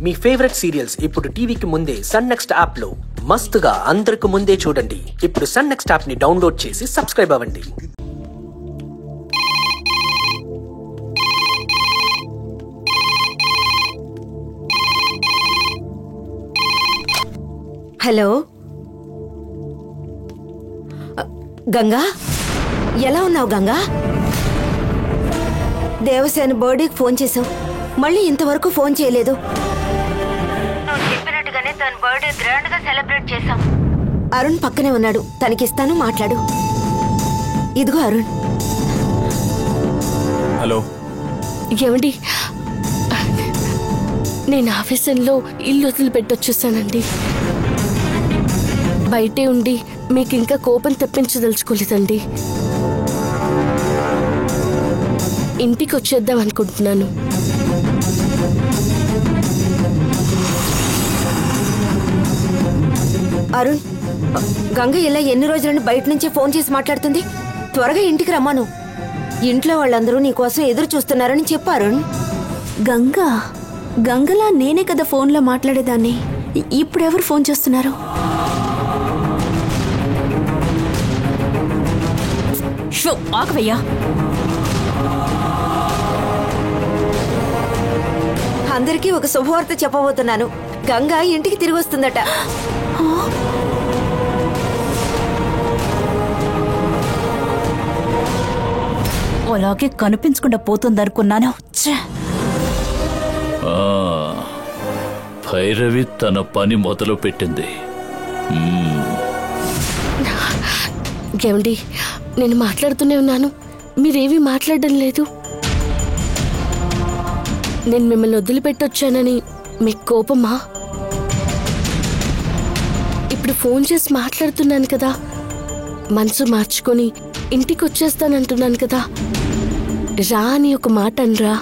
మీ favourite serials ఇప్పుడు టీవీకి ముందే సన్ నెక్స్ట్ యాప్ లో మస్తుగా అందరికి ముందే చూడండి. ఇప్పుడు సన్ నెక్స్ట్ యాప్ ని డౌన్లోడ్ చేసి సబ్స్క్రైబ్ అవ్వండి. హలో గంగా, ఎలా ఉన్నావు గంగా? దేవసేన బర్త్డేకి ఫోన్ చేసావు, మళ్ళీ ఇంతవరకు ఫోన్ చేయలేదు. నువ్వు చెప్పినట్టుగానే తన బర్త్డే గ్రాండ్ గా సెలబ్రేట్ చేశాం. అరుణ్ పక్కనే ఉన్నాడు, తనకిస్తాను, మాట్లాడు. ఇదిగో అరుణ్. హలో. ఏమండి, నేను ఆఫీసులో ఇల్లు వదిలిపెట్టొచ్చేసానండి. బయటే ఉండి మీకు ఇంకా కోపం తెప్పించదలుచుకోలేదండి. ఇంటికి వచ్చేద్దాం అనుకుంటున్నాను. అరుణ్, గంగ ఇలా ఎన్ని రోజులని బయట నుంచే ఫోన్ చేసి మాట్లాడుతుంది. త్వరగా ఇంటికి రమ్మాను. ఇంట్లో వాళ్ళందరూ నీకోసం ఎదురు చూస్తున్నారని చెప్పు అరుణ్. గంగలా నేనే కదా ఫోన్లో మాట్లాడేదాన్ని. ఇప్పుడెవరు ఫోన్ చేస్తున్నారు? షో ఆగవయ్యా. అందరికీ ఒక శుభవార్త చెప్పబోతున్నాను. గంగ ఇంటికి తిరిగి వస్తుందట. అలాగే కనిపించకుండా పోతుందనుకున్నాను. భైరవి తన పని మొదలు పెట్టింది. ఏమండి, నేను మాట్లాడుతూనే ఉన్నాను, మీరేమీ మాట్లాడడం లేదు. నేను మిమ్మల్ని వదిలిపెట్టొచ్చానని మీకు కోపమా? ఇప్పుడు ఫోన్ చేసి మాట్లాడుతున్నాను కదా, మనసు మార్చుకొని ఇంటికి వచ్చేస్తానంటున్నాను కదా, రా అని ఒక మాట అనరా?